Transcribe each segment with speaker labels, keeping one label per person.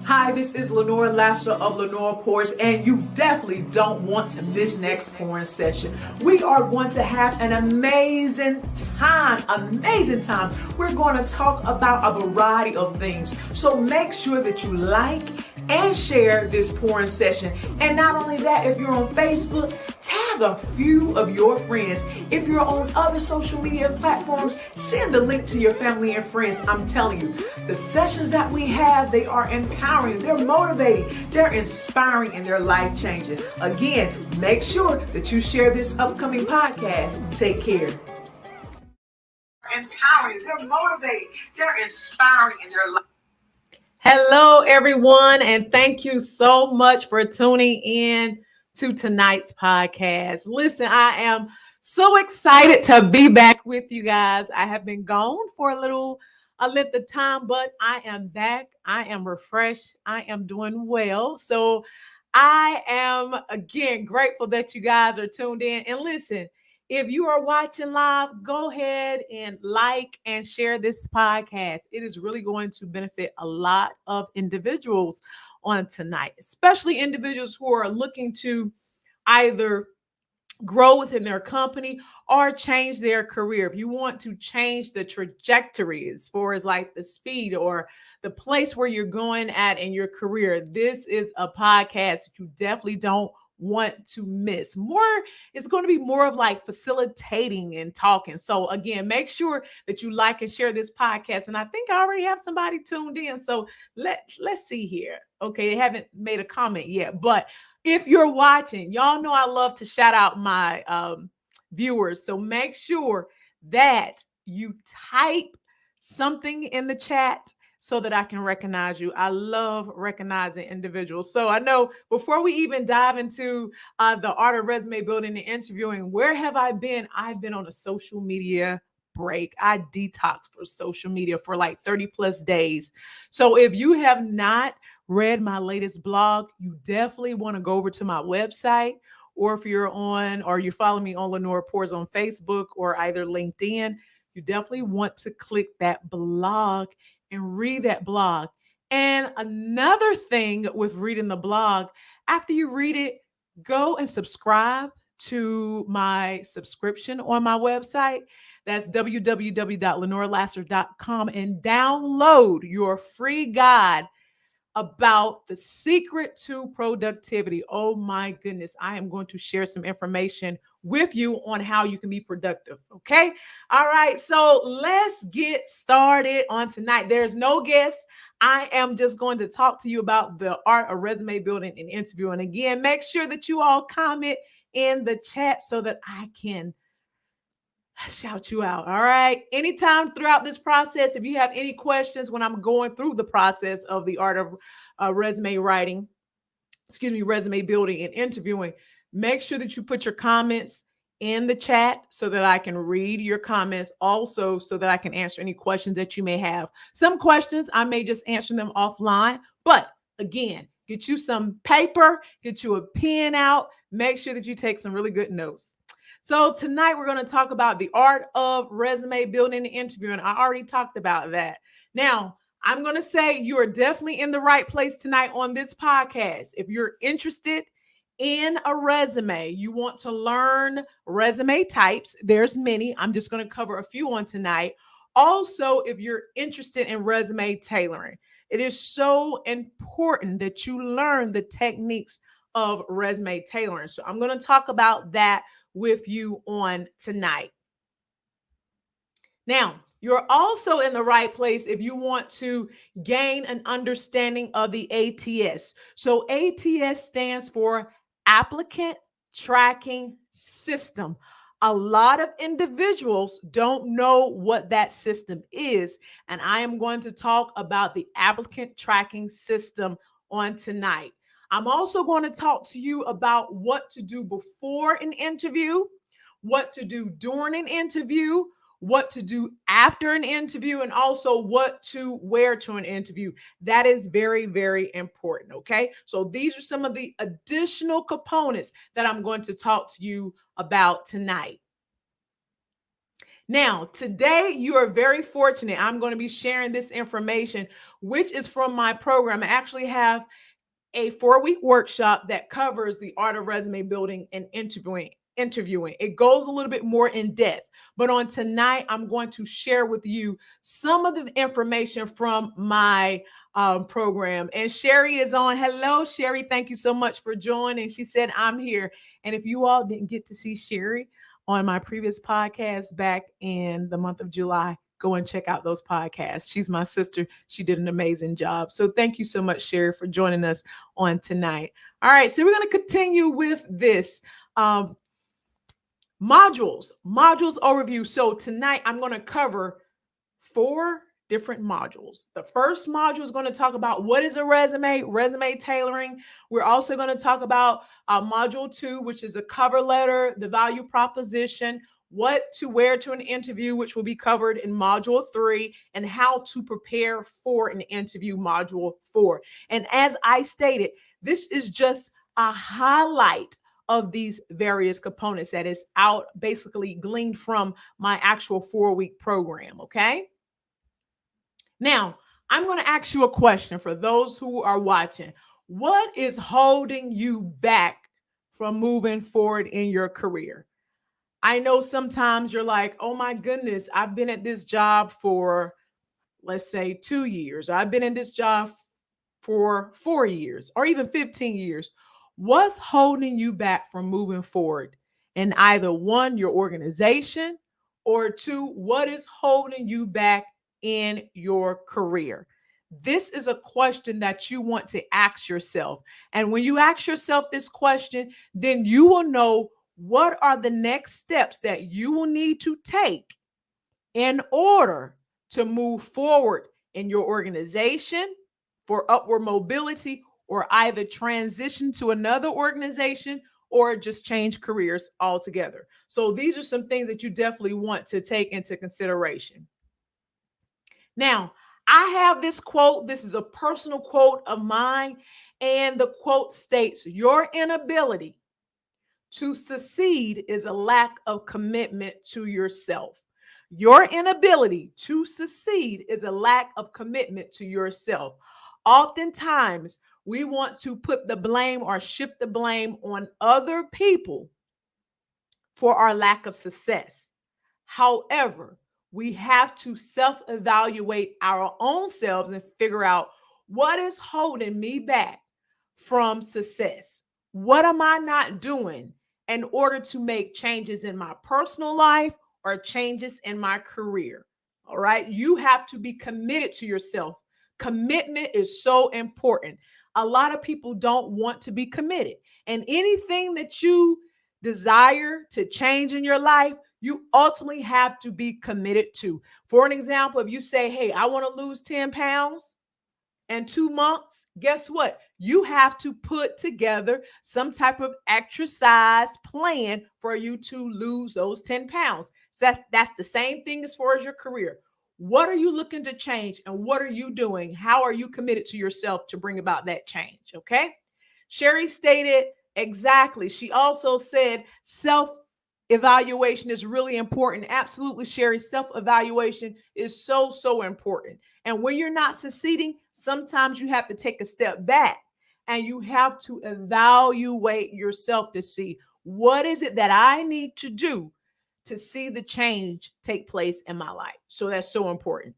Speaker 1: Hi, this is Leonard Lasseter of Leonard Pours, and you definitely don't want to miss next pouring session. We are going to have an amazing time. We're going to talk about a variety of things. So make sure that you like and share this pouring session. And not only that, if you're on Facebook, tag a few of your friends. If you're on other social media platforms, send the link to your family and friends. I'm telling you, the sessions that we have, they are empowering, they're motivating, they're inspiring, and they're life-changing. Again, make sure that you share this upcoming podcast. Take care. Empowering, they're motivating, they're inspiring, and they're life. Hello, everyone, and thank you so much for tuning in to tonight's podcast. Listen, I am so excited to be back with you guys. I have been gone for a length of time, but I am back. I am refreshed. I am doing well. So I am, again, grateful that you guys are tuned in. And listen, if you are watching live, go ahead and like and share this podcast. It is really going to benefit a lot of individuals on tonight, especially individuals who are looking to either grow within their company or change their career. If you want to change the trajectory as far as like the speed or the place where you're going at in your career, this is a podcast that you definitely don't want to miss. It's going to be more of like facilitating and talking. So again, make sure that you like and share this podcast. And I think I already have somebody tuned in. So let's see here. Okay, they haven't made a comment yet, but if you're watching, y'all know I love to shout out my viewers. So make sure that you type something in the chat so that I can recognize you. I love recognizing individuals. So I know before we even dive into the art of resume building and interviewing, where have I been? I've been on a social media break. I detoxed for social media for like 30 plus days. So if you have not read my latest blog, you definitely want to go over to my website, or if you're following me on Lenore Pours on Facebook or either LinkedIn, you definitely want to click that blog and read that blog. And another thing with reading the blog, after you read it, go and subscribe to my subscription on my website. That's www.lenorelasser.com, and download your free guide about the secret to productivity. Oh my goodness. I am going to share some information with you on how you can be productive. Okay. All right. So let's get started on tonight. There's no guest. I am just going to talk to you about the art of resume building and interviewing. Again, make sure that you all comment in the chat so that I can shout you out. All right. Anytime throughout this process, if you have any questions when I'm going through the process of the art of resume building and interviewing, make sure that you put your comments in the chat so that I can read your comments, also so that I can answer any questions that you may have. Some questions I may just answer them offline, but again, get you some paper, get you a pen out, make sure that you take some really good notes. So tonight we're going to talk about the art of resume building and interviewing. I already talked about that. Now, I'm going to say you are definitely in the right place tonight on this podcast. If you're interested in a resume, you want to learn resume types, there's many. I'm just going to cover a few on tonight. Also, if you're interested in resume tailoring, it is so important that you learn the techniques of resume tailoring. So I'm going to talk about that with you on tonight. Now, you're also in the right place if you want to gain an understanding of the ATS. So ATS stands for Applicant Tracking System. A lot of individuals don't know what that system is, and I am going to talk about the Applicant Tracking System on tonight. I'm also going to talk to you about what to do before an interview, what to do during an interview, what to do after an interview, and also what to wear to an interview. That is very, very important. Okay. So these are some of the additional components that I'm going to talk to you about tonight. Now, today you are very fortunate. I'm going to be sharing this information, which is from my program. I actually have a 4-week workshop that covers the art of resume building and interviewing. It goes a little bit more in depth, but on tonight, I'm going to share with you some of the information from my program. And Sherry is on. Hello, Sherry. Thank you so much for joining. She said, I'm here. And if you all didn't get to see Sherry on my previous podcast back in the month of July, go and check out those podcasts. She's my sister. She did an amazing job. So thank you so much, Sherry, for joining us on tonight. All right, so we're going to continue with this modules overview. So tonight I'm going to cover 4 different modules. The first module is going to talk about what is a resume tailoring. We're also going to talk about module 2, which is a cover letter, the value proposition, what to wear to an interview, which will be covered in module 3, and how to prepare for an interview, module 4. And as I stated, this is just a highlight of these various components that is out basically gleaned from my actual 4-week program. Okay. Now, I'm going to ask you a question for those who are watching. What is holding you back from moving forward in your career? I know sometimes you're like, oh my goodness, I've been at this job for, let's say, 2 years. I've been in this job for 4 years or even 15 years. What's holding you back from moving forward in either 1, your organization, or 2, what is holding you back in your career? This is a question that you want to ask yourself. And when you ask yourself this question, then you will know what are the next steps that you will need to take in order to move forward in your organization for upward mobility, or either transition to another organization or just change careers altogether. So these are some things that you definitely want to take into consideration. Now, I have this quote. This is a personal quote of mine. And the quote states, your inability to succeed is a lack of commitment to yourself. Your inability to succeed is a lack of commitment to yourself. Oftentimes, we want to put the blame or shift the blame on other people for our lack of success. However, we have to self-evaluate our own selves and figure out what is holding me back from success. What am I not doing in order to make changes in my personal life or changes in my career? All right. You have to be committed to yourself. Commitment is so important. A lot of people don't want to be committed. And anything that you desire to change in your life, you ultimately have to be committed to. For an example, if you say, hey, I want to lose 10 pounds in 2 months, guess what? You have to put together some type of exercise plan for you to lose those 10 pounds. So that's the same thing as far as your career. What are you looking to change and what are you doing? How are you committed to yourself to bring about that change? Okay. Sherry stated exactly. She also said self-evaluation is really important. Absolutely, Sherry. Self-evaluation is so, so important. And when you're not succeeding, sometimes you have to take a step back and you have to evaluate yourself to see what is it that I need to do to see the change take place in my life. So that's so important.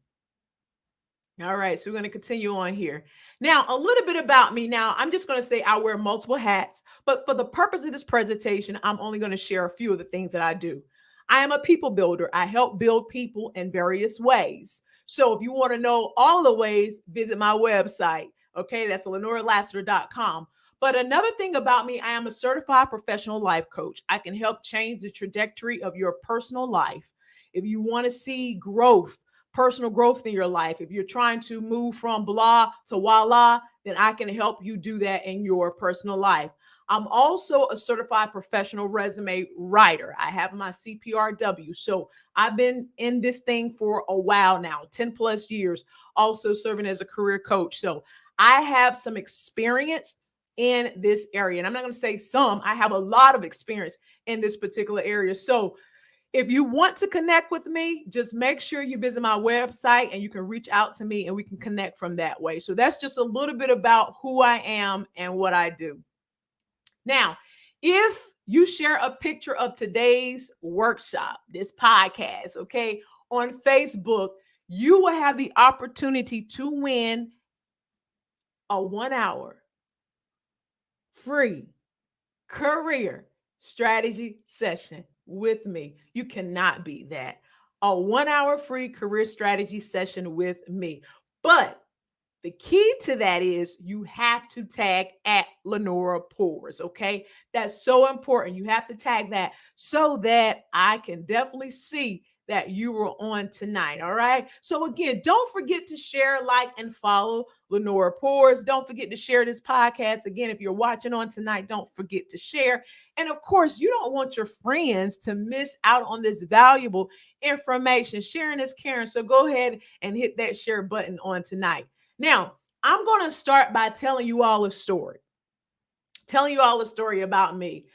Speaker 1: All right, so we're going to continue on here. Now, a little bit about me. Now, I'm just going to say I wear multiple hats, but for the purpose of this presentation, I'm only going to share a few of the things that I do. I am a people builder. I help build people in various ways. So if you want to know all the ways, visit my website. Okay, that's leonardlasseter.com. But another thing about me, I am a certified professional life coach. I can help change the trajectory of your personal life. If you want to see growth, personal growth in your life, if you're trying to move from blah to voila, then I can help you do that in your personal life. I'm also a certified professional resume writer. I have my CPRW. So I've been in this thing for a while now, 10 plus years, also serving as a career coach. So I have some experience in this area. And I'm not going to say some, I have a lot of experience in this particular area. So If you want to connect with me, just make sure you visit my website and you can reach out to me and we can connect from that way. So that's just a little bit about who I am and what I do. Now, if you share a picture of today's workshop, this podcast, okay, on Facebook, you will have the opportunity to win a 1 hour free career strategy session with me. You cannot beat that. A 1 hour free career strategy session with me. But the key to that is you have to tag at Lenora Pours, okay? That's so important. You have to tag that so that I can definitely see that you were on tonight, all right? So again, don't forget to share, like, and follow Lenora Pours. Don't forget to share this podcast. Again, if you're watching on tonight, don't forget to share. And of course, you don't want your friends to miss out on this valuable information. Sharing is caring. So go ahead and hit that share button on tonight. Now, I'm going to start by telling you all a story. Telling you all a story about me.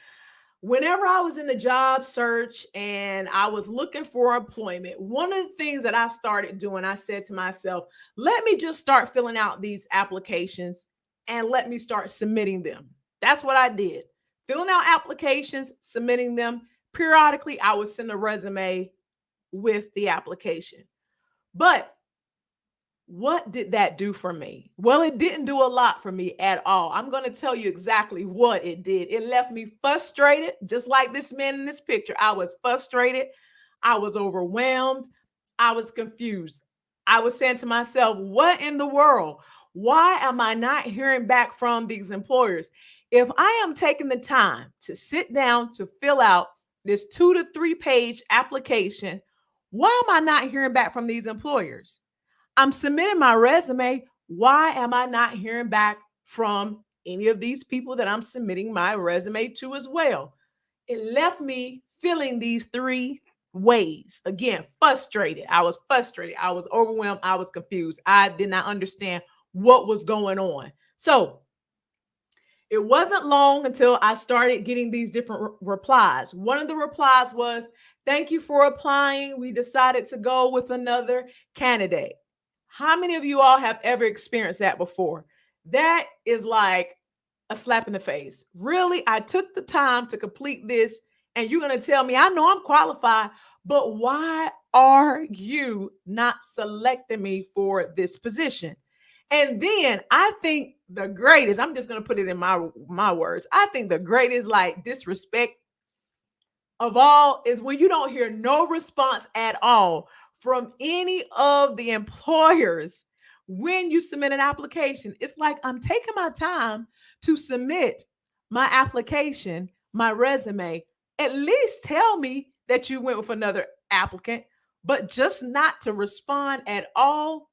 Speaker 1: Whenever I was in the job search and I was looking for employment, one of the things that I started doing, I said to myself, let me just start filling out these applications and let me start submitting them. That's what I did. Filling out applications, submitting them. Periodically, I would send a resume with the application. But what did that do for me? Well, it didn't do a lot for me at all. I'm going to tell you exactly what it did. It left me frustrated, just like this man in this picture. I was frustrated. I was overwhelmed. I was confused. I was saying to myself, what in the world? Why am I not hearing back from these employers? If I am taking the time to sit down to fill out this 2 to 3 page application, why am I not hearing back from these employers? I'm submitting my resume. Why am I not hearing back from any of these people that I'm submitting my resume to as well? It left me feeling these 3 ways. Again, frustrated. I was frustrated. I was overwhelmed. I was confused. I did not understand what was going on. So it wasn't long until I started getting these different replies. One of the replies was, thank you for applying. We decided to go with another candidate. How many of you all have ever experienced that before? That is like a slap in the face. Really, I took the time to complete this, and you're going to tell me, I know I'm qualified, but why are you not selecting me for this position? And then I think the greatest, I'm just going to put it in my words. I think the greatest like disrespect of all is when you don't hear no response at all from any of the employers when you submit an application. It's like I'm taking my time to submit my application, my resume. At least tell me that you went with another applicant, but just not to respond at all.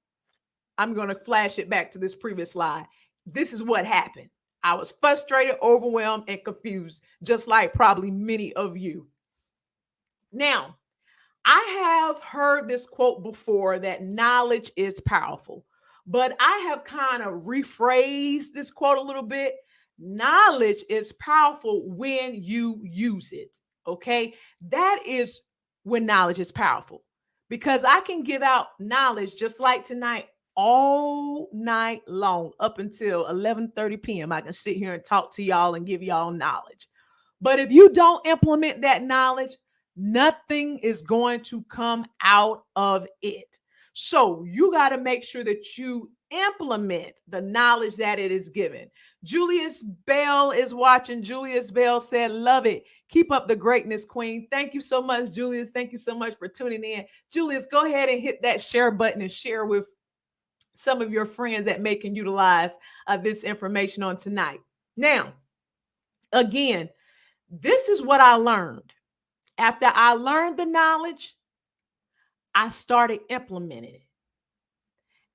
Speaker 1: I'm going to flash it back to this previous slide. This is what happened. I was frustrated, overwhelmed, and confused, just like probably many of you. Now, I have heard this quote before that knowledge is powerful, but I have kind of rephrased this quote a little bit. Knowledge is powerful when you use it. Okay. That is when knowledge is powerful because I can give out knowledge just like tonight all night long up until 11:30 p.m. I can sit here and talk to y'all and give y'all knowledge. But if you don't implement that knowledge, nothing is going to come out of it. So you got to make sure that you implement the knowledge that it is given. Julius Bell is watching. Julius Bell said, love it. Keep up the greatness, Queen. Thank you so much, Julius. Thank you so much for tuning in. Julius, go ahead and hit that share button and share with some of your friends that may can utilize this information on tonight. Now, again, this is what I learned. After I learned the knowledge, I started implementing it.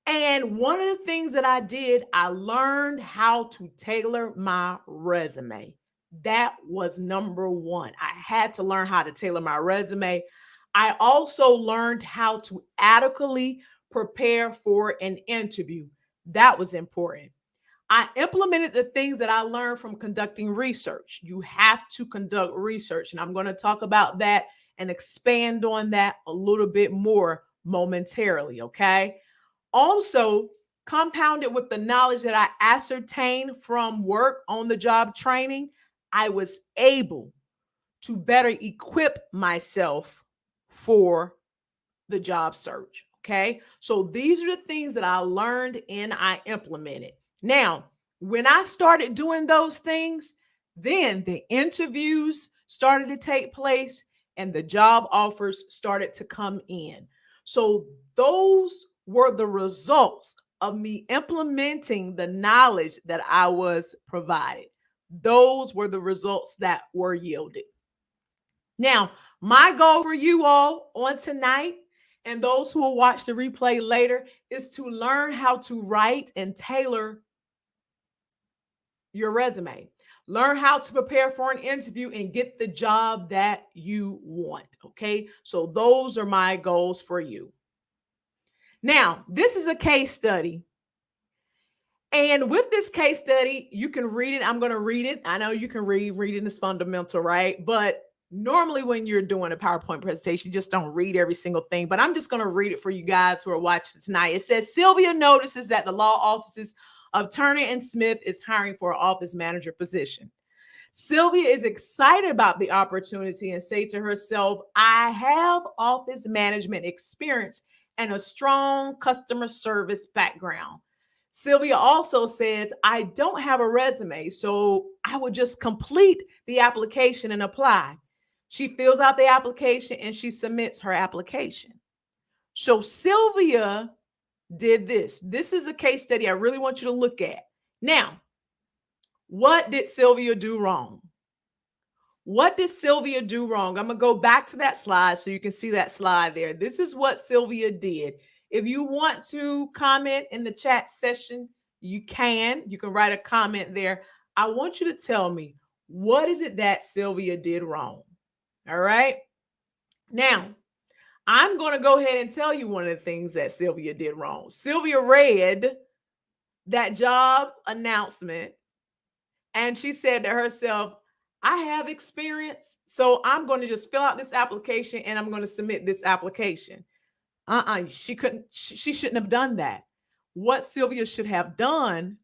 Speaker 1: And one of the things that I did, I learned how to tailor my resume. That was number one. I had to learn how to tailor my resume. I also learned how to adequately prepare for an interview. That was important. I implemented the things that I learned from conducting research. You have to conduct research, and I'm going to talk about that and expand on that a little bit more momentarily, okay? Also, compounded with the knowledge that I ascertained from work on the job training, I was able to better equip myself for the job search. Okay. So these are the things that I learned and I implemented. Now, when I started doing those things, then the interviews started to take place and the job offers started to come in. So those were the results of me implementing the knowledge that I was provided. Those were the results that were yielded. Now, my goal for you all on tonight and those who will watch the replay later is to learn how to write and tailor your resume. Learn how to prepare for an interview and get the job that you want. Okay. So, those are my goals for you. Now, this is a case study. And with this case study, you can read it. I'm going to read it. I know you can read. Reading is fundamental, right? But normally when you're doing a PowerPoint presentation, you just don't read every single thing. But I'm just going to read it for you guys who are watching tonight. It says, Sylvia notices that the law offices of Turner and Smith is hiring for an office manager position. Sylvia is excited about the opportunity and say to herself, I have office management experience and a strong customer service background. Sylvia also says, I don't have a resume, so I would just complete the application and apply. She fills out the application and she submits her application. So Sylvia did this. This is a case study I really want you to look at. Now, what did Sylvia do wrong? What did Sylvia do wrong? I'm going to go back to that slide so you can see that slide there. This is what Sylvia did. If you want to comment in the chat session, you can. You can write a comment there. I want you to tell me, what is it that Sylvia did wrong? All right. Now, I'm going to go ahead and tell you one of the things that Sylvia did wrong. Sylvia read that job announcement and she said to herself, I have experience, so I'm going to just fill out this application and I'm going to submit this application. She shouldn't have done that. What Sylvia should have done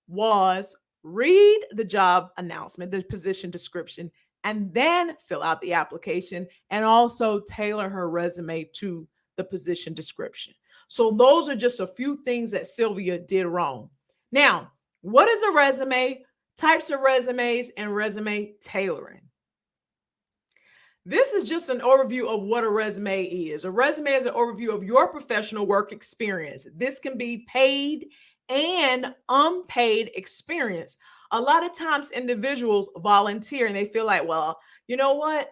Speaker 1: was read the job announcement, the position description, and then fill out the application and also tailor her resume to the position description. So those are just a few things that Sylvia did wrong. Now, what is a resume? Types of resumes and resume tailoring. This is just an overview of what a resume is. A resume is an overview of your professional work experience. This can be paid and unpaid experience. A lot of times individuals volunteer and they feel like, well, you know what?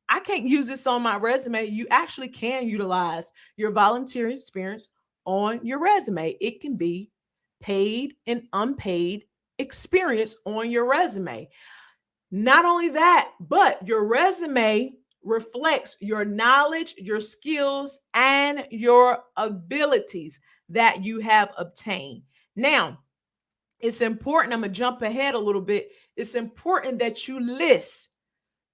Speaker 1: I can't use this on my resume. You actually can utilize your volunteer experience on your resume. It can be paid and unpaid experience on your resume. Not only that, but your resume reflects your knowledge, your skills, and your abilities that you have obtained. Now, it's important, I'm going to jump ahead a little bit. It's important that you list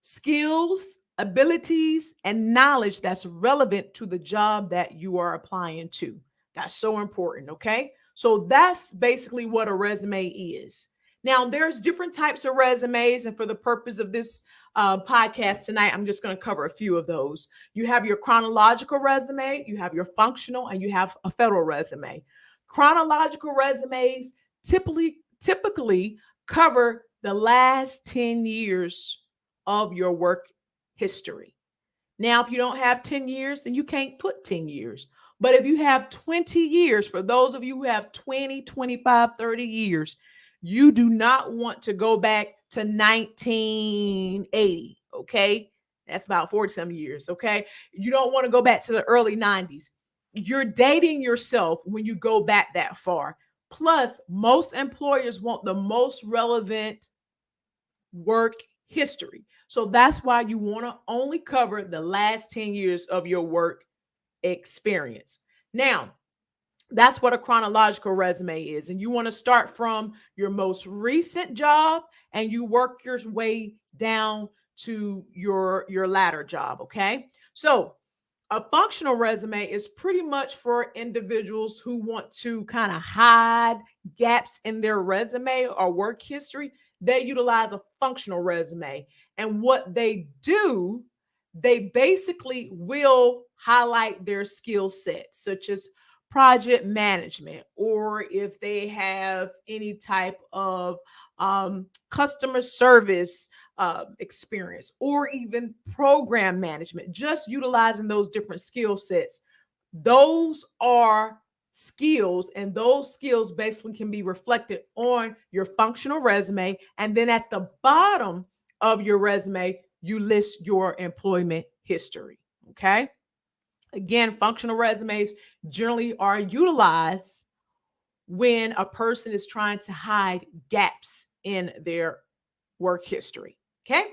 Speaker 1: skills, abilities, and knowledge that's relevant to the job that you are applying to. That's so important, okay? So that's basically what a resume is. Now, there's different types of resumes, and for the purpose of this podcast tonight, I'm just going to cover a few of those. You have your chronological resume, you have your functional, and you have a federal resume. Chronological resumes typically cover the last 10 years of your work history. Now, if you don't have 10 years, then you can't put 10 years. But if you have 20 years, for those of you who have 20, 25, 30 years, you do not want to go back to 1980, okay? That's about 40 some years, okay? You don't want to go back to the early 90s. You're dating yourself when you go back that far. Plus, most employers want the most relevant work history. So that's why you want to only cover the last 10 years of your work experience. Now, that's what a chronological resume is. And you want to start from your most recent job and you work your way down to your latter job. Okay. So a functional resume is pretty much for individuals who want to kind of hide gaps in their resume or work history. They utilize a functional resume. And what they do, they basically will highlight their skill set, such as project management, or if they have any type of customer service experience, or even program management, just utilizing those different skill sets. Those are skills, and those skills basically can be reflected on your functional resume. And then at the bottom of your resume, you list your employment history. Okay. Again, functional resumes generally are utilized when a person is trying to hide gaps in their work history. Okay.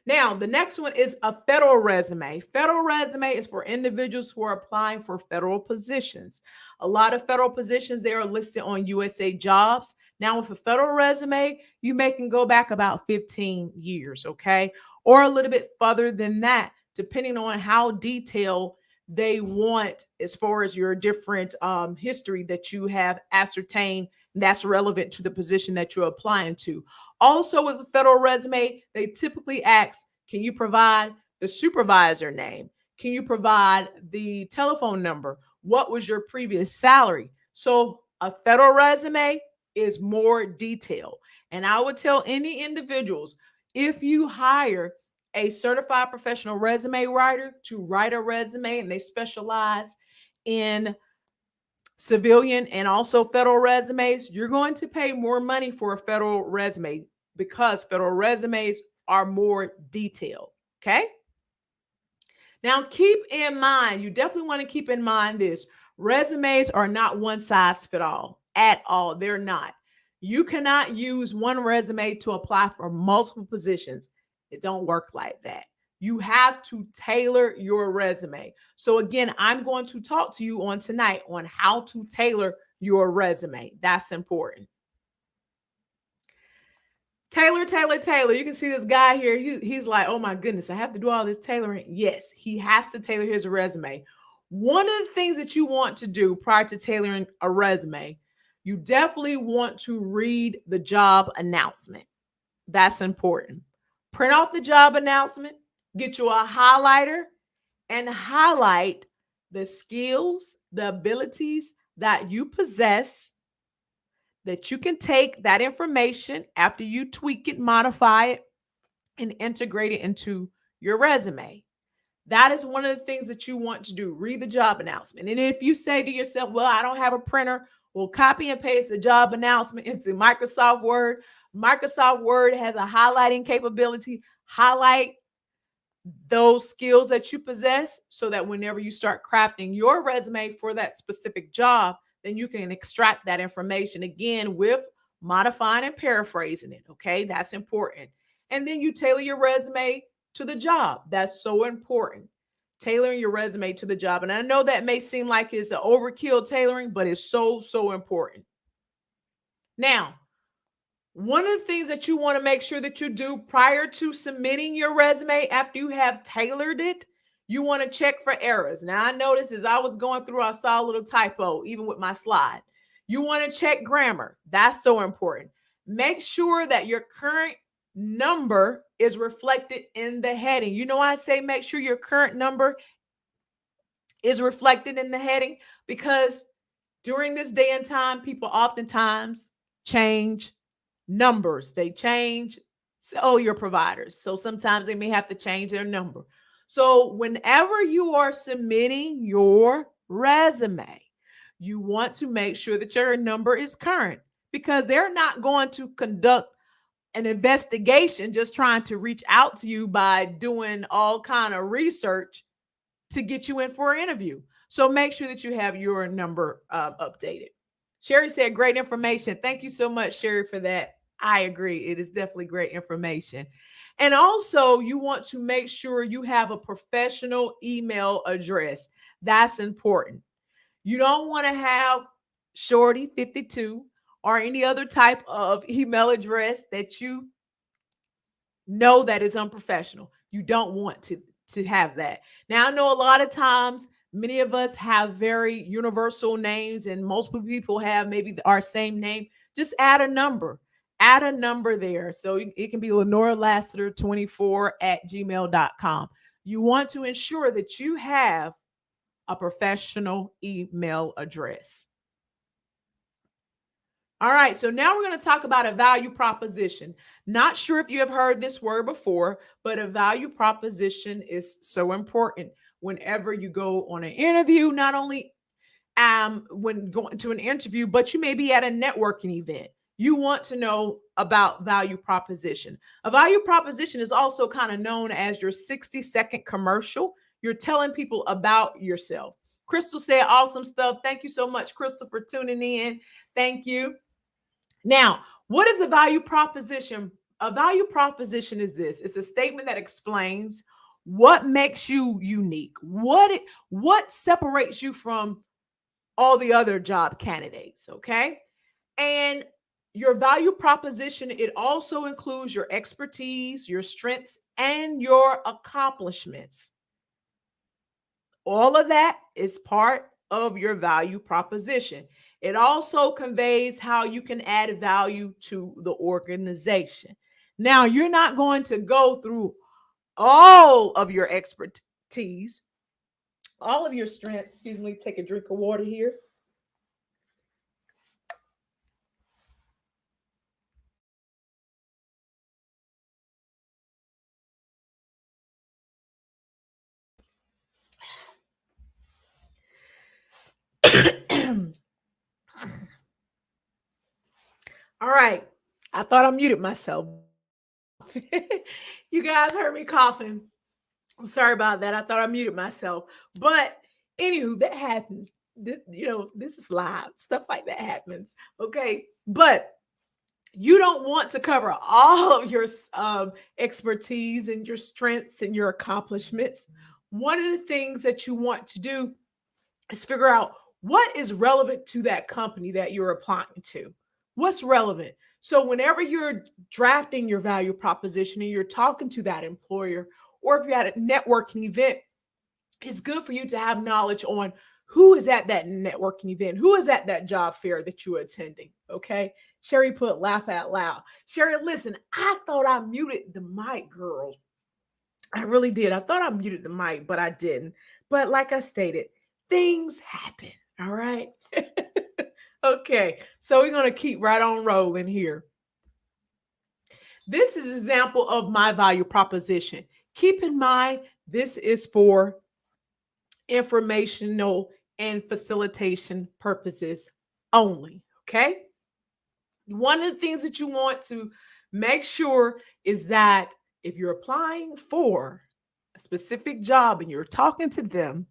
Speaker 1: Now, the next one is a federal resume. Federal resume is for individuals who are applying for federal positions. A lot of federal positions, they are listed on USA Jobs. Now, with a federal resume, you may can go back about 15 years, okay? Or a little bit further than that, depending on how detailed they want as far as your different history that you have ascertained that's relevant to the position that you're applying to. Also, with a federal resume, they typically ask, can you provide the supervisor name? Can you provide the telephone number? What was your previous salary? So a federal resume is more detailed. And I would tell any individuals, if you hire a certified professional resume writer to write a resume, and they specialize in civilian and also federal resumes, you're going to pay more money for a federal resume because federal resumes are more detailed. Okay. Now, keep in mind, you definitely want to keep in mind this: resumes are not one size fit all at all. They're not. You cannot use one resume to apply for multiple positions. It don't work like that. You have to tailor your resume. So again, I'm going to talk to you on tonight on how to tailor your resume. That's important. Taylor. You can see this guy here. He's like, oh my goodness, I have to do all this tailoring. Yes, he has to tailor his resume. One of the things that you want to do prior to tailoring a resume, you definitely want to read the job announcement. That's important. Print off the job announcement, get you a highlighter, and highlight the skills, the abilities that you possess, that you can take that information after you tweak it, modify it, and integrate it into your resume. That is one of the things that you want to do. Read the job announcement. And if you say to yourself, well, I don't have a printer, well, copy and paste the job announcement into Microsoft Word. Microsoft Word has a highlighting capability. Highlight those skills that you possess so that whenever you start crafting your resume for that specific job, then you can extract that information again with modifying and paraphrasing it. Okay, that's important. And then you tailor your resume to the job. That's so important. Tailoring your resume to the job. And I know that may seem like it's an overkill tailoring, but it's so important. Now, one of the things that you want to make sure that you do prior to submitting your resume, after you have tailored it, you want to check for errors. Now, I noticed as I was going through, I saw a little typo, even with my slide. You want to check grammar. That's so important. Make sure that your current number is reflected in the heading. You know why I say make sure your current number is reflected in the heading? Because during this day and time, people oftentimes change numbers. They change cellular providers. So sometimes they may have to change their number. So whenever you are submitting your resume, you want to make sure that your number is current, because they're not going to conduct an investigation just trying to reach out to you by doing all kind of research to get you in for an interview. So make sure that you have your number updated. Sherry said, great information. Thank you so much, Sherry, for that. I agree. It is definitely great information. And also, you want to make sure you have a professional email address. That's important. You don't want to have Shorty52 or any other type of email address that you know that is unprofessional. You don't want to have that. Now I know a lot of times many of us have very universal names and multiple people have maybe our same name. Just add a number. Add a number there. So it can be Lenora Lasseter 24 at gmail.com. You want to ensure that you have a professional email address. All right, so now we're going to talk about a value proposition. Not sure if you have heard this word before, but a value proposition is so important whenever you go on an interview, not only when going to an interview, but you may be at a networking event. You want to know about value proposition. A value proposition is also kind of known as your 60-second commercial. You're telling people about yourself. Crystal said awesome stuff. Thank you so much, Crystal, for tuning in. Thank you. Now, what is a value proposition? A value proposition is this. It's a statement that explains what makes you unique. What separates you from all the other job candidates, okay? And your value proposition, it also includes your expertise, your strengths, and your accomplishments. All of that is part of your value proposition. It also conveys how you can add value to the organization. Now, you're not going to go through all of your expertise, all of your strengths. Excuse me, take a drink of water here. All right. I thought I muted myself. You guys heard me coughing. I'm sorry about that. I thought I muted myself. But anywho, that happens. This is live. Stuff like that happens. Okay. But you don't want to cover all of your expertise and your strengths and your accomplishments. One of the things that you want to do is figure out what is relevant to that company that you're applying to. What's relevant? So, whenever you're drafting your value proposition and you're talking to that employer, or if you're at a networking event, it's good for you to have knowledge on who is at that networking event, who is at that job fair that you're attending. Okay. Sherry put laugh out loud. Sherry, listen, I thought I muted the mic, girl. I really did. I thought I muted the mic, but I didn't. But like I stated, things happen. All right. Okay. So we're going to keep right on rolling here. This is an example of my value proposition. Keep in mind, this is for informational and facilitation purposes only. Okay. One of the things that you want to make sure is that if you're applying for a specific job and you're talking to them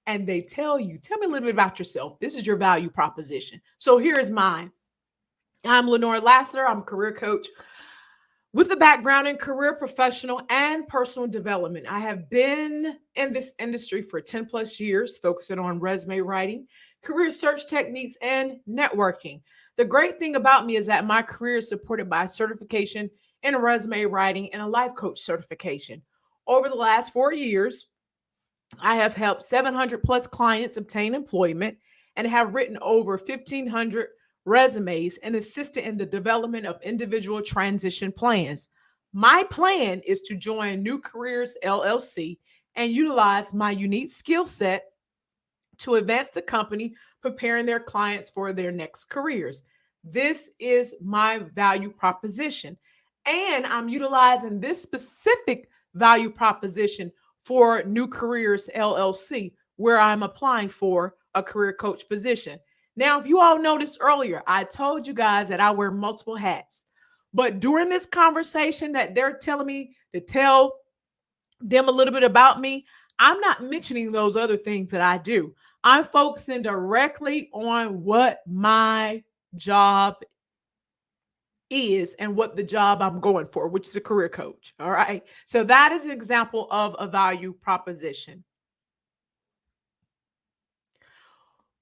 Speaker 1: and they tell me a little bit about yourself. This is your value proposition. So here is mine. I'm Leonard Lasseter. I'm a career coach with a background in career, professional, and personal development. I have been in this industry for 10 plus years, focusing on resume writing, career search techniques, and networking. The great thing about me is that my career is supported by a certification in resume writing and a life coach certification. Over the last 4 years, I have helped 700 plus clients obtain employment and have written over 1,500 resumes and assisted in the development of individual transition plans. My plan is to join New Careers LLC and utilize my unique skill set to advance the company, preparing their clients for their next careers. This is my value proposition. And I'm utilizing this specific value proposition for New Careers LLC, where I'm applying for a career coach position. Now, if you all noticed earlier, I told you guys that I wear multiple hats. But during this conversation that they're telling me to tell them a little bit about me, I'm not mentioning those other things that I do. I'm focusing directly on what my job is and what the job I'm going for, which is a career coach. All right. So that is an example of a value proposition.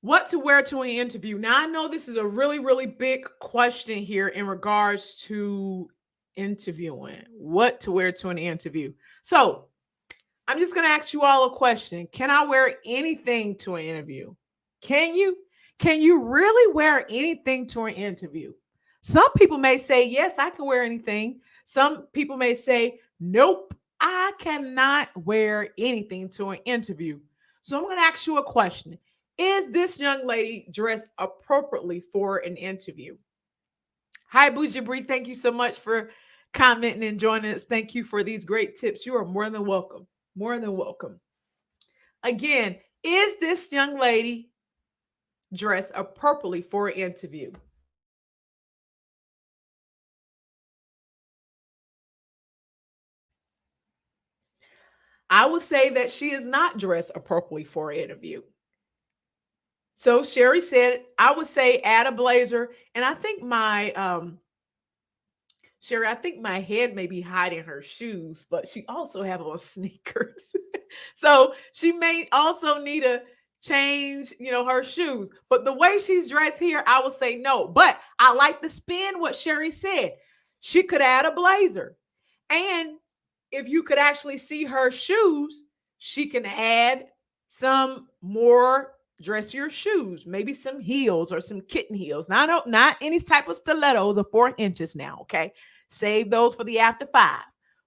Speaker 1: What to wear to an interview. Now, I know this is a really, really big question here in regards to interviewing, what to wear to an interview. So I'm just going to ask you all a question. Can I wear anything to an interview? Can you? Can you really wear anything to an interview? Some people may say, yes, I can wear anything. Some people may say, nope, I cannot wear anything to an interview. So I'm going to ask you a question. Is this young lady dressed appropriately for an interview? Hi, Bougie Bree. Thank you so much for commenting and joining us. Thank you for these great tips. You are more than welcome. More than welcome. Again, is this young lady dressed appropriately for an interview? I would say that she is not dressed appropriately for an interview. So Sherry said, I would say add a blazer. And I think Sherry, I think my head may be hiding her shoes, but she also have on sneakers. So she may also need to change, her shoes. But the way she's dressed here, I would say no. But I like to spin what Sherry said. She could add a blazer. And if you could actually see her shoes, she can add some more dressier shoes, maybe some heels or some kitten heels. Not any type of stilettos or 4 inches now, okay? Save those for the after 5.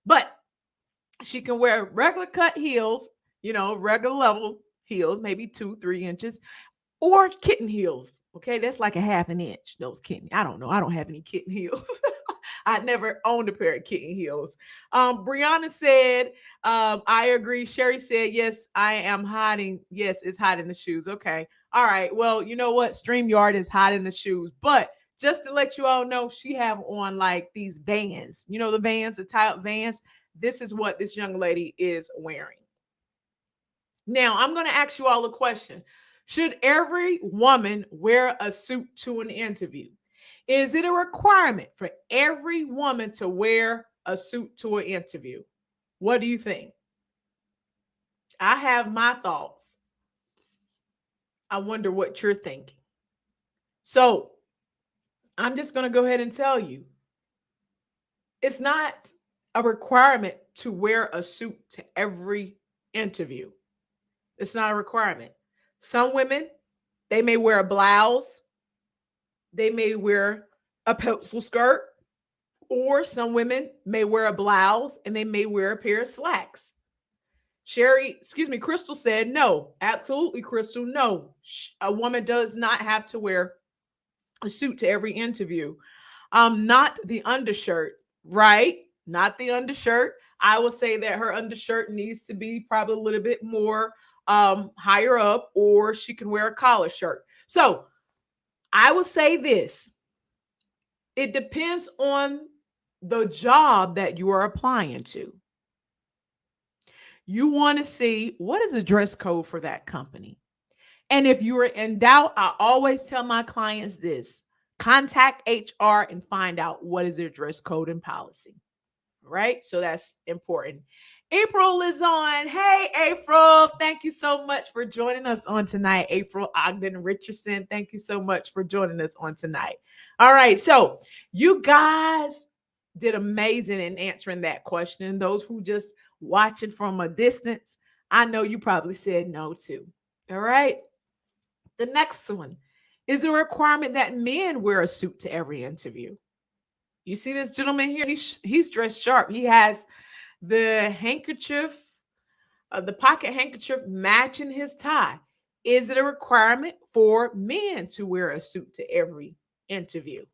Speaker 1: But she can wear regular cut heels, regular level heels, maybe 2-3 inches, or kitten heels. Okay, that's like a half an inch. Those kitten. I don't know. I don't have any kitten heels. I never owned a pair of kitten heels. Brianna said, I agree. Sherry said, yes, I am hiding. Yes, it's hiding the shoes. Okay. All right. Well, you know what? StreamYard is hiding the shoes. But just to let you all know, she have on like these Vans. You know the Vans, the tie-up Vans? This is what this young lady is wearing. Now, I'm going to ask you all a question. Should every woman wear a suit to an interview? Is it a requirement for every woman to wear a suit to an interview? What do you think? I have my thoughts. I wonder what you're thinking. So I'm just going to go ahead and tell you, it's not a requirement to wear a suit to every interview. It's not a requirement. Some women, they may wear a blouse, they may wear a pencil skirt, or some women may wear a blouse and they may wear a pair of slacks. Crystal said no. Absolutely, Crystal, no. A woman does not have to wear a suit to every interview. Not the undershirt, right? Not the undershirt. I will say that her undershirt needs to be probably a little bit more higher up, or she can wear a collar shirt. So I will say this. It depends on the job that you are applying to. You want to see what is the dress code for that company. And if you are in doubt, I always tell my clients this: contact HR and find out what is their dress code and policy. Right? So that's important. April is on. Hey, April. Thank you so much for joining us on tonight. April Ogden Richardson. Thank you so much for joining us on tonight. All right. So you guys did amazing in answering that question. Those who just watching from a distance, I know you probably said no too. All right. The next one is a requirement that men wear a suit to every interview. You see this gentleman here? He's dressed sharp. He has the handkerchief, the pocket handkerchief matching his tie. Is it a requirement for men to wear a suit to every interview?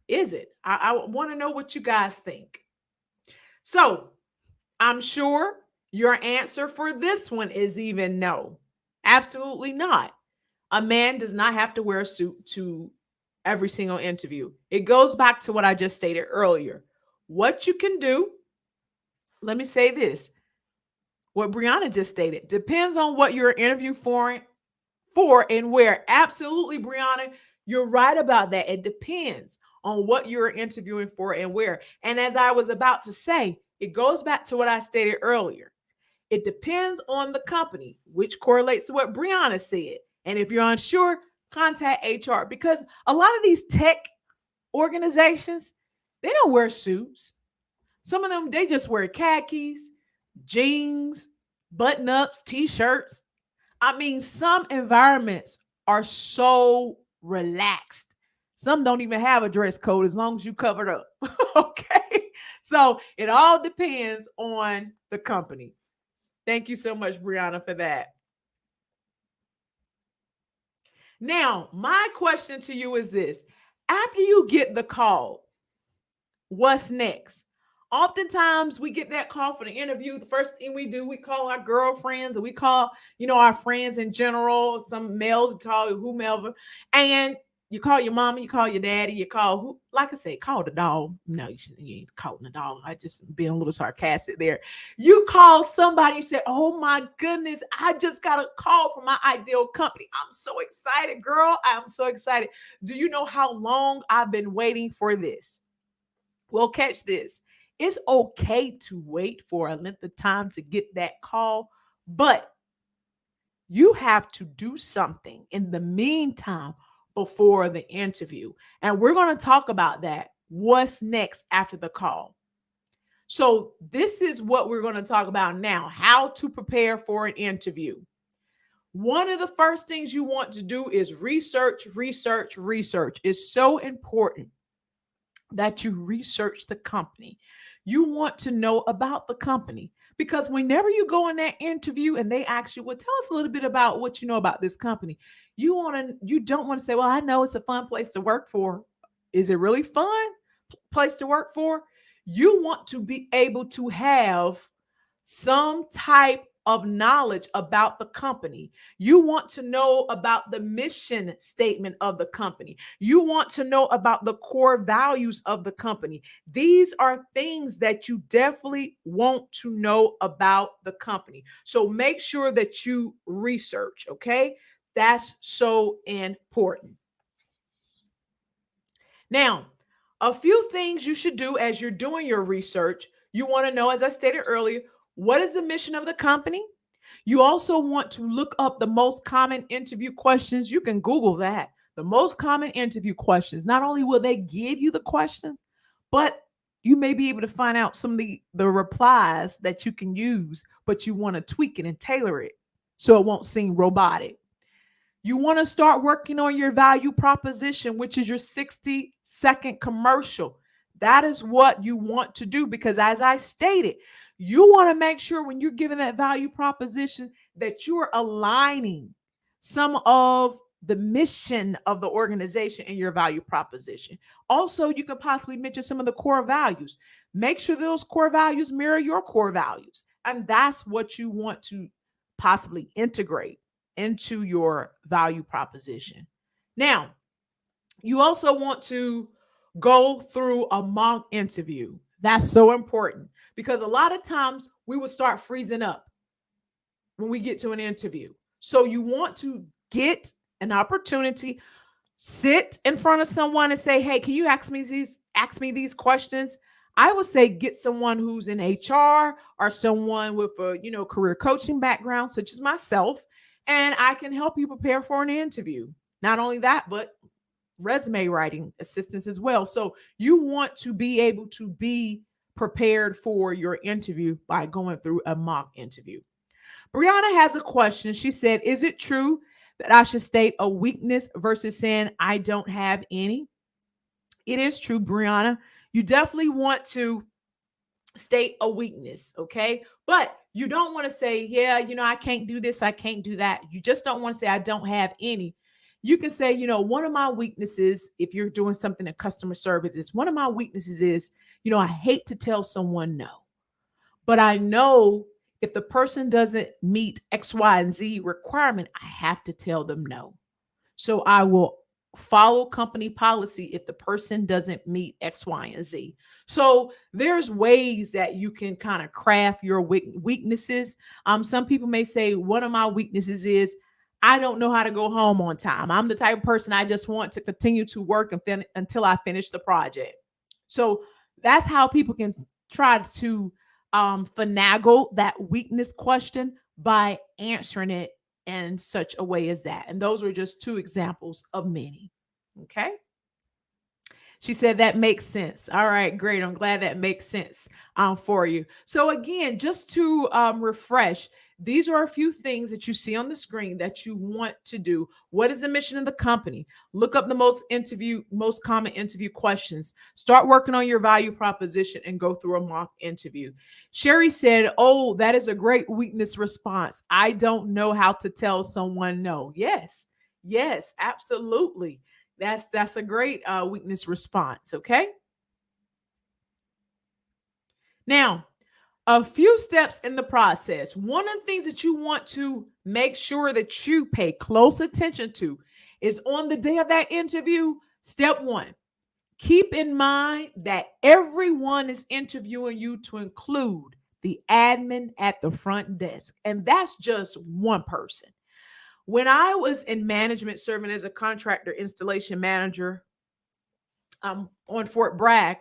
Speaker 1: Is it? I want to know what you guys think. So I'm sure your answer for this one is even no. Absolutely not. A man does not have to wear a suit to every single interview. It goes back to what I just stated earlier. What you can do, let me say this, what Brianna just stated, depends on what you're interviewing for and where. Absolutely, Brianna, you're right about that. It depends on what you're interviewing for and where. And as I was about to say, it goes back to what I stated earlier. It depends on the company, which correlates to what Brianna said. And if you're unsure, contact HR, because a lot of these tech organizations, They don't wear suits. Some of them, they just wear khakis, jeans, button ups, t shirts. I mean, some environments are so relaxed. Some don't even have a dress code as long as you covered up. Okay. So it all depends on the company. Thank you so much, Brianna, for that. Now, my question to you is this: after you get the call, what's next? Oftentimes we get that call for the interview. The first thing we do, we call our girlfriends, or we call, our friends in general. Some males call whomever, and you call your mama, you call your daddy, you call who, like I said, call the dog. No, you ain't calling the dog. I just being a little sarcastic there. You call somebody, you say, "Oh my goodness, I just got a call from my ideal company. I'm so excited, girl. I'm so excited. Do you know how long I've been waiting for this?" Well, catch this. It's okay to wait for a length of time to get that call, but you have to do something in the meantime before the interview. And we're going to talk about that. What's next after the call? So, this is what we're going to talk about now: how to prepare for an interview. One of the first things you want to do is research, research, research. It's so important that you research the company. You want to know about the company because whenever you go in that interview and they ask you, "Well, tell us a little bit about what you know about this company." You don't want to say, "Well, I know it's a fun place to work for." Is it really fun place to work for? You want to be able to have some type of knowledge about the company. You want to know about the mission statement of the company. You want to know about the core values of the company. These are things that you definitely want to know about the company. So make sure that you research, okay? That's so important. Now, a few things you should do as you're doing your research. You want to know, as I stated earlier, what is the mission of the company? You also want to look up the most common interview questions. You can Google that. The most common interview questions. Not only will they give you the questions, but you may be able to find out some of the replies that you can use, but you want to tweak it and tailor it so it won't seem robotic. You want to start working on your value proposition, which is your 60-second commercial. That is what you want to do because, as I stated, you want to make sure when you're giving that value proposition that you're aligning some of the mission of the organization in your value proposition. Also, you could possibly mention some of the core values. Make sure those core values mirror your core values. And that's what you want to possibly integrate into your value proposition. Now, you also want to go through a mock interview. That's so important because a lot of times we will start freezing up when we get to an interview. So you want to get an opportunity, sit in front of someone and say, "Hey, can you ask me these questions?" I would say get someone who's in HR or someone with a, career coaching background such as myself, and I can help you prepare for an interview. Not only that, but resume writing assistance as well. So you want to be able to be prepared for your interview by going through a mock interview. Brianna has a question. She said, "Is it true that I should state a weakness versus saying I don't have any?" It is true, Brianna. You definitely want to state a weakness, okay? But you don't want to say, "Yeah, I can't do this, I can't do that." You just don't want to say, "I don't have any." You can say, "One of my weaknesses," if you're doing something in customer service, is one of my weaknesses is, I hate to tell someone no. But I know if the person doesn't meet X, Y, and Z requirement, I have to tell them no. So I will follow company policy if the person doesn't meet X, Y, and Z. So there's ways that you can kind of craft your weaknesses. Some people may say one of my weaknesses is I don't know how to go home on time. I'm the type of person I just want to continue to work until I finish the project. So that's how people can try to finagle that weakness question by answering it in such a way as that. And those are just two examples of many. Okay. She said that makes sense. All right, great. I'm glad that makes sense for you. So again, just to refresh, these are a few things that you see on the screen that you want to do. What is the mission of the company? Look up the most common interview questions. Start working on your value proposition and go through a mock interview. Sherry said, "Oh, that is a great weakness response. I don't know how to tell someone no." Yes, yes, absolutely. That's a great weakness response. Okay. Now, a few steps in the process. One of the things that you want to make sure that you pay close attention to is on the day of that interview. Step one, keep in mind that everyone is interviewing you to include the admin at the front desk, and that's just one person. When I was in management serving as a contractor installation manager on Fort Bragg,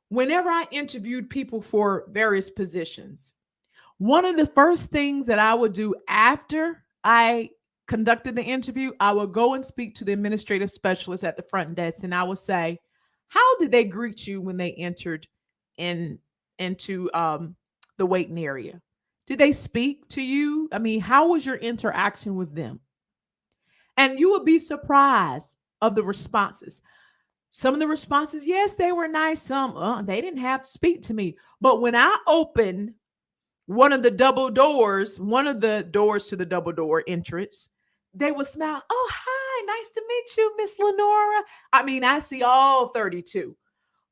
Speaker 1: whenever I interviewed people for various positions, one of the first things that I would do after I conducted the interview, I would go and speak to the administrative specialist at the front desk, and I would say, "How did they greet you when they entered in into the waiting area? Did they speak to you? I mean, how was your interaction with them?" And you would be surprised of the responses. Some of the responses, yes, they were nice. Some, they didn't have to speak to me. But when I opened one of the doors to the double door entrance, they would smile. "Oh, hi, nice to meet you, Miss Lenora." I mean, I see all 32,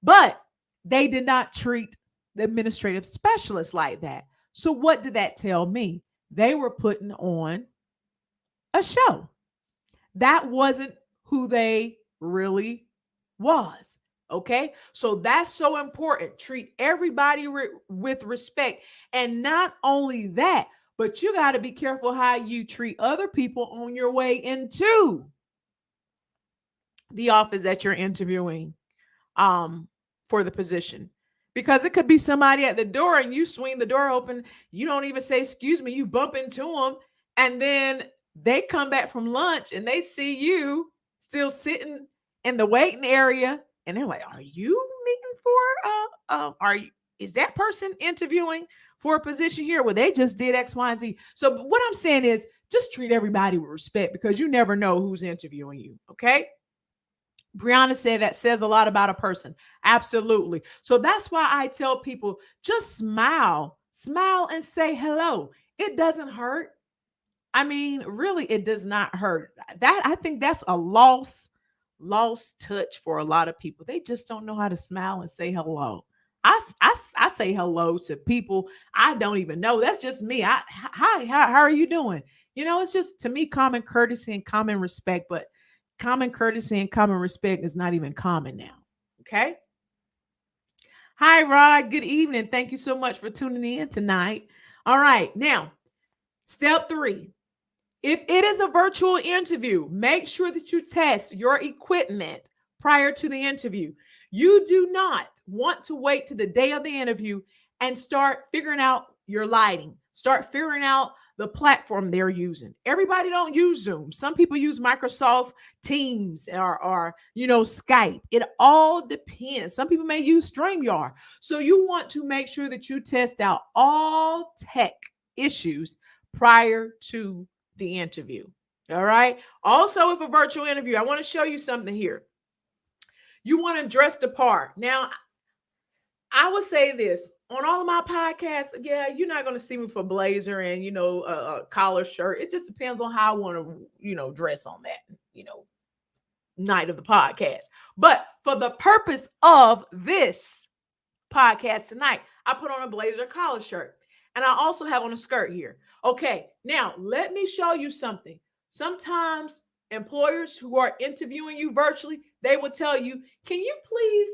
Speaker 1: but they did not treat the administrative specialist like that. So, what did that tell me? They were putting on a show. That wasn't who they really was. Okay. So that's so important. Treat everybody with respect. And not only that, but you got to be careful how you treat other people on your way into the office that you're interviewing um, for the position. Because it could be somebody at the door and you swing the door open, you don't even say, "Excuse me," you bump into them, and then they come back from lunch and they see you still sitting in the waiting area, and they're like, "Are you meeting for are you is that person interviewing for a position here?" Well, they just did X, Y, and Z. So what I'm saying is just treat everybody with respect because you never know who's interviewing you. Okay. Brianna said that says a lot about a person. Absolutely. So that's why I tell people just smile and say hello. It doesn't hurt. I mean, really, it does not hurt. That I think that's a lost touch for a lot of people. They just don't know how to smile and say hello. I say hello to people I don't even know. That's just me. Hi, how are you doing? It's just to me common courtesy and common respect, but common courtesy and common respect is not even common now. Okay. Hi, Rod. Good evening. Thank you so much for tuning in tonight. All right. Now, step 3. If it is a virtual interview, make sure that you test your equipment prior to the interview. You do not want to wait to the day of the interview and start figuring out your lighting, start figuring out the platform they're using. Everybody don't use Zoom. Some people use Microsoft Teams or Skype. It all depends. Some people may use StreamYard. So you want to make sure that you test out all tech issues prior to the interview. All right. Also, if a virtual interview, I want to show you something here. You want to dress the part. Now, I would say this on all of my podcasts. Yeah, you're not going to see me for blazer and a collar shirt. It just depends on how I want to dress on that night of the podcast. But for the purpose of this podcast tonight, I put on a blazer collar shirt, and I also have on a skirt here. Okay, now let me show you something. Sometimes employers who are interviewing you virtually, they will tell you, "Can you please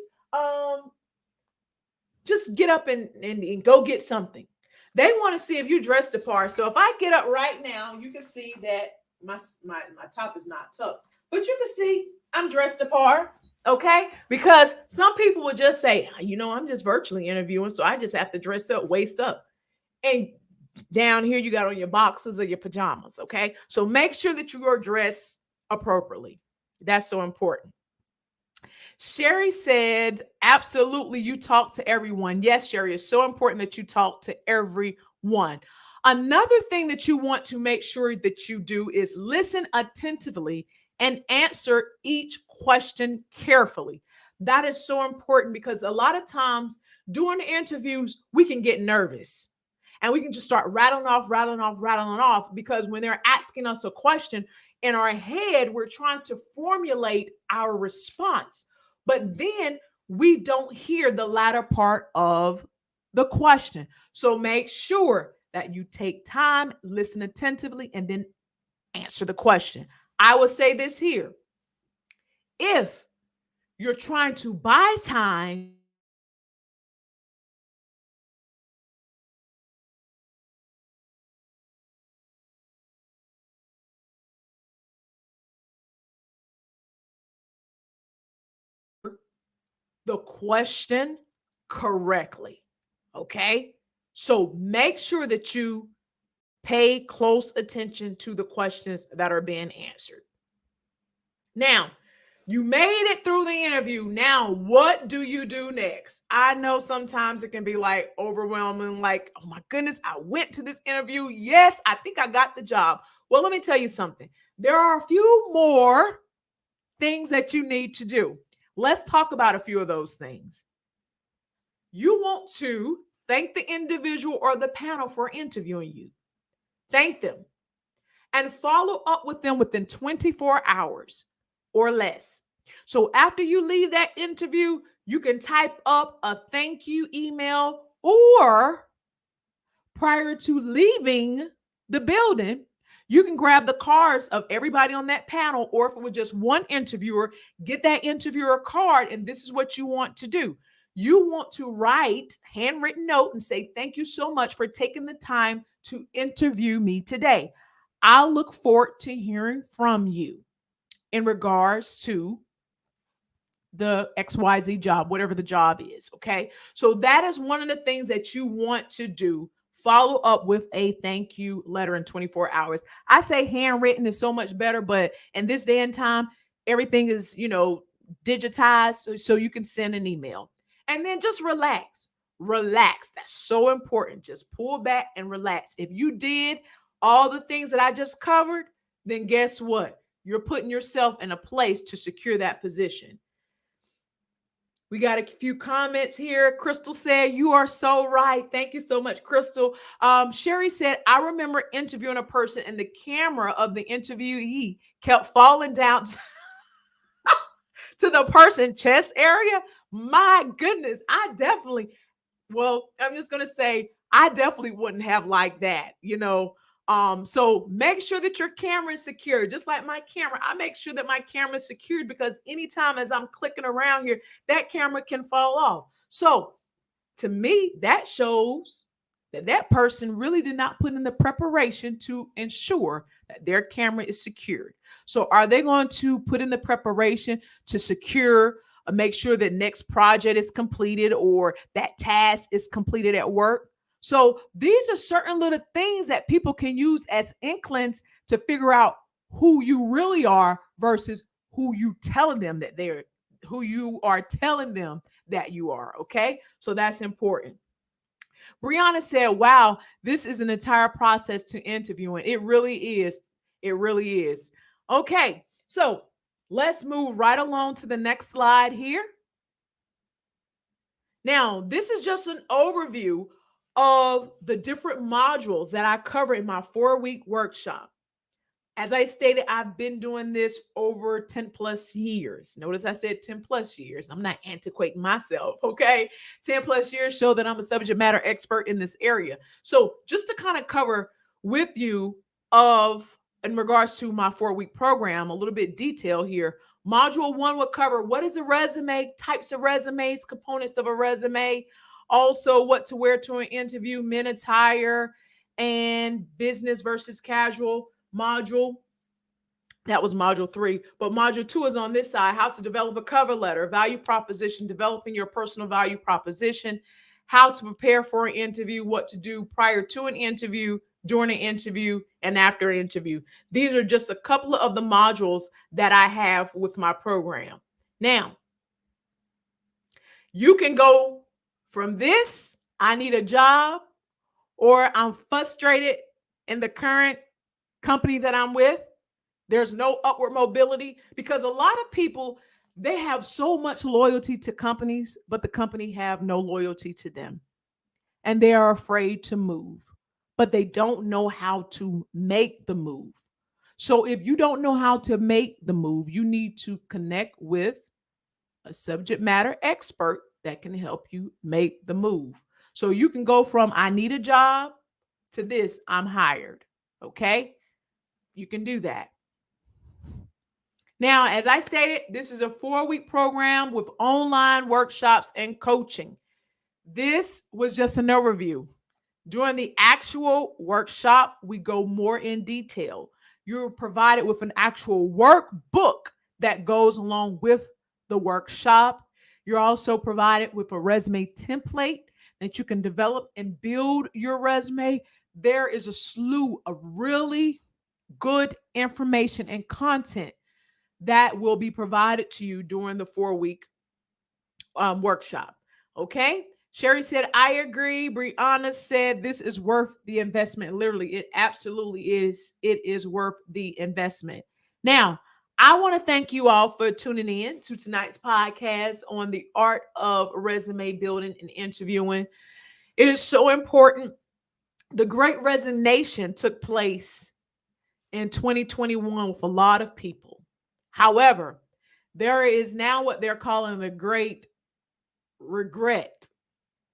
Speaker 1: just get up and go get something?" They want to see if you dressed the part. So if I get up right now, you can see that my top is not tucked, but you can see I'm dressed the part. Okay, because some people would just say, "I'm just virtually interviewing, so I just have to dress up, waist up." And down here, you got on your boxers or your pajamas. Okay, so make sure that you are dressed appropriately. That's so important. Sherry said, absolutely, you talk to everyone. Yes, Sherry, it's so important that you talk to everyone. Another thing that you want to make sure that you do is listen attentively and answer each question carefully. That is so important because a lot of times during the interviews, we can get nervous and we can just start rattling off because when they're asking us a question in our head, we're trying to formulate our response. But then we don't hear the latter part of the question. So make sure that you take time, listen attentively, and then answer the question. I would say this here. If you're trying to buy time, the question correctly. Okay. So make sure that you pay close attention to the questions that are being answered. Now, you made it through the interview. Now, what do you do next? I know sometimes it can be like overwhelming, like, oh my goodness, I went to this interview. Yes, I think I got the job. Well, let me tell you something. There are a few more things that you need to do. Let's talk about a few of those things. You want to thank the individual or the panel for interviewing you. Thank them and follow up with them within 24 hours or less. So after you leave that interview, you can type up a thank you email, or prior to leaving the building, you can grab the cards of everybody on that panel, or if it was just one interviewer, get that interviewer card. And this is what you want to do. You want to write handwritten note and say, thank you so much for taking the time to interview me today. I'll look forward to hearing from you in regards to the XYZ job, whatever the job is. Okay. So that is one of the things that you want to do. Follow up with a thank you letter in 24 hours. I say handwritten is so much better, but in this day and time, everything is, digitized. So you can send an email and then just relax. Relax. That's so important. Just pull back and relax. If you did all the things that I just covered, then guess what? You're putting yourself in a place to secure that position. We got a few comments here. Crystal said, you are so right. Thank you so much, Crystal. Sherry said, I remember interviewing a person and the camera of the interviewee kept falling down to the person's chest area. My goodness, I'm just going to say, I definitely wouldn't have liked that. So make sure that your camera is secure. Just like my camera, I make sure that my camera is secured because anytime as I'm clicking around here, that camera can fall off. So to me, that shows that that person really did not put in the preparation to ensure that their camera is secured. So are they going to put in the preparation to secure, make sure that next project is completed or that task is completed at work? So these are certain little things that people can use as inklings to figure out who you really are versus who you are telling them that you are. Okay. So that's important. Brianna said, wow, this is an entire process to interviewing. It really is. It really is. Okay. So let's move right along to the next slide here. Now, this is just an overview of the different modules that I cover in my 4-week workshop. As I stated, I've been doing this over 10 plus years. Notice I said 10 plus years. I'm not antiquating myself, okay? 10 plus years show that I'm a subject matter expert in this area. So just to kind of cover with you in regards to my 4-week program, a little bit detail here. Module 1 will cover what is a resume, types of resumes, components of a resume, also what to wear to an interview, men attire, and business versus casual module. That was module 3. But module 2 is on this side, how to develop a cover letter, value proposition, developing your personal value proposition, how to prepare for an interview, what to do prior to an interview, during an interview, and after an interview. These are just a couple of the modules that I have with my program. Now, You can go from this, I need a job, or I'm frustrated in the current company that I'm with. There's no upward mobility, because a lot of people, they have so much loyalty to companies, but the company have no loyalty to them. And they are afraid to move, but they don't know how to make the move. So if you don't know how to make the move, you need to connect with a subject matter expert that can help you make the move. So you can go from I need a job to this, I'm hired. Okay? You can do that. Now, as I stated, this is a 4-week program with online workshops and coaching. This was just an overview. During the actual workshop, we go more in detail. You're provided with an actual workbook that goes along with the workshop. You're also provided with a resume template that you can develop and build your resume. There is a slew of really good information and content that will be provided to you during the 4-week workshop. Okay. Sherry said, I agree. Brianna said, this is worth the investment. Literally, it absolutely is. It is worth the investment. Now, I want to thank you all for tuning in to tonight's podcast on the art of resume building and interviewing. It is so important. The great resignation took place in 2021 with a lot of people. However, there is now what they're calling the great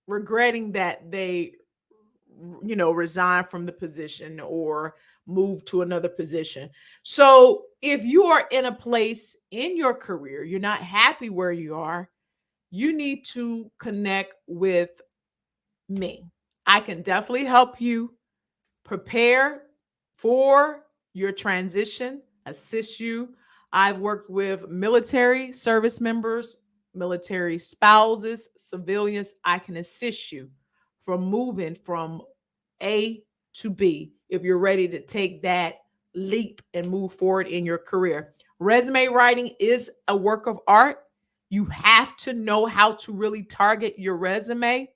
Speaker 1: regretting that they resign from the position or move to another position. So if you are in a place in your career, you're not happy where you are, you need to connect with me. I can definitely help you prepare for your transition, assist you. I've worked with military service members, military spouses, civilians. I can assist you from moving from A to B if you're ready to take that leap and move forward in your career. Resume writing is a work of art. You have to know how to really target your resume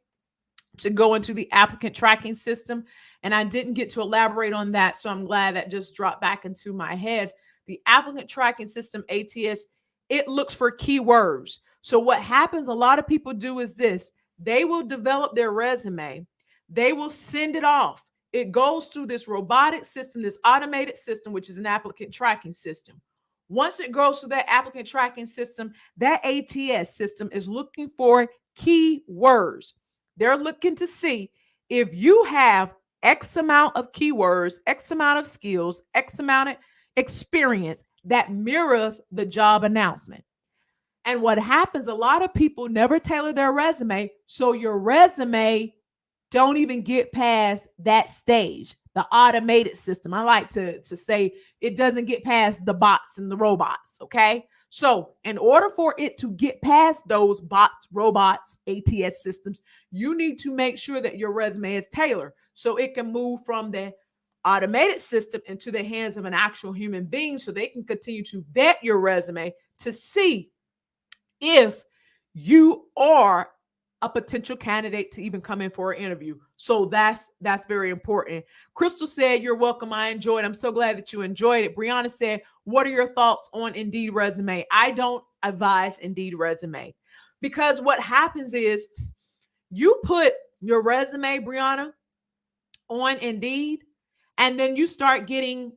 Speaker 1: to go into the applicant tracking system. And I didn't get to elaborate on that. So I'm glad that just dropped back into my head. The applicant tracking system, ATS, it looks for keywords. So what happens, a lot of people do is this: they will develop their resume, they will send it off. It goes through this robotic system, this automated system, which is an applicant tracking system. Once it goes through that applicant tracking system, that ATS system is looking for keywords. They're looking to see if you have X amount of keywords, X amount of skills, X amount of experience that mirrors the job announcement. And what happens, a lot of people never tailor their resume, so your resume don't even get past that stage, the automated system. I like to say it doesn't get past the bots and the robots, okay? So in order for it to get past those bots, robots, ATS systems, you need to make sure that your resume is tailored so it can move from the automated system into the hands of an actual human being so they can continue to vet your resume to see if you are a potential candidate to even come in for an interview. So that's very important. Crystal said, you're welcome. I enjoyed it. I'm so glad that you enjoyed it. Brianna said, what are your thoughts on Indeed resume? I don't advise Indeed resume, because what happens is you put your resume, Brianna, on Indeed, and then you start getting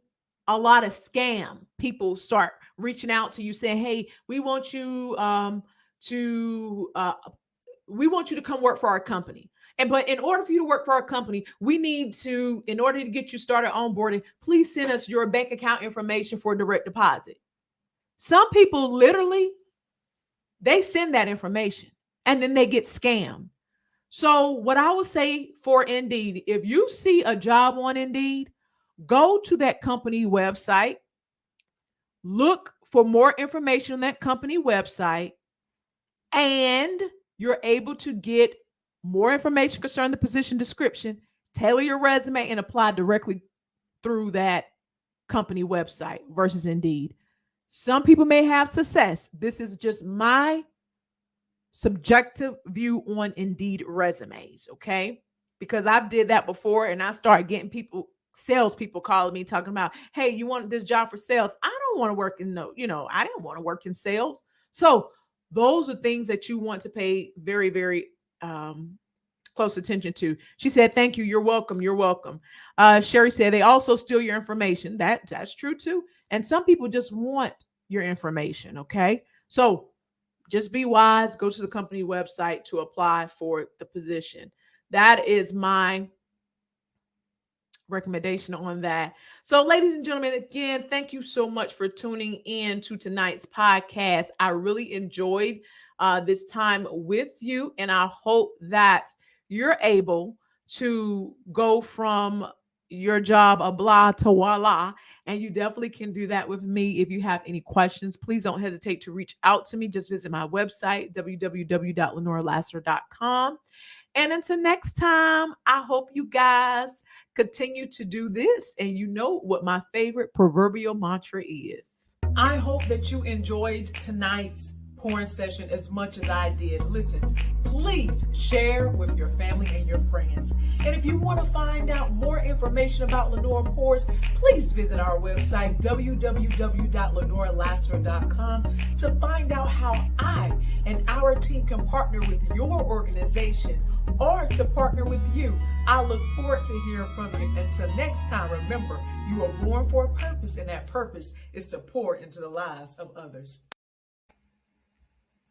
Speaker 1: a lot of scam. People start reaching out to you saying, hey, we want you to come work for our company. But in order for you to work for our company, we need to, in order to get you started onboarding, please send us your bank account information for direct deposit. Some people literally, they send that information and then they get scammed. So what I would say for Indeed, if you see a job on Indeed, go to that company website, look for more information on that company website, and you're able to get more information concerning the position description, tailor your resume, and apply directly through that company website versus Indeed. Some people may have success. This is just my subjective view on Indeed resumes, okay? Because I've did that before and I started getting salespeople calling me talking about, hey, you want this job for sales? I don't want to work in I didn't want to work in sales. So those are things that you want to pay very, very close attention to. She said, thank you. You're welcome. You're welcome. Sherry said they also steal your information. That's true too. And some people just want your information. Okay. So just be wise. Go to the company website to apply for the position. That is my recommendation on that. So, ladies and gentlemen, again, thank you so much for tuning in to tonight's podcast. I really enjoyed this time with you, and I hope that you're able to go from your job a blah to voila. And you definitely can do that with me. If you have any questions, please don't hesitate to reach out to me. Just visit my website, www.lenorlasseter.com. And until next time, I hope you guys continue to do this. And you know what my favorite proverbial mantra is. I hope that you enjoyed tonight's porn session as much as I did. Listen, please share with your family and your friends. And if you want to find out more information about Lenore Pours, please visit our website, www.lenorlasseter.com, to find out how I and our team can partner with your organization or to partner with you. I look forward to hearing from you. Until next time, remember, you are born for a purpose, and that purpose is to pour into the lives of others.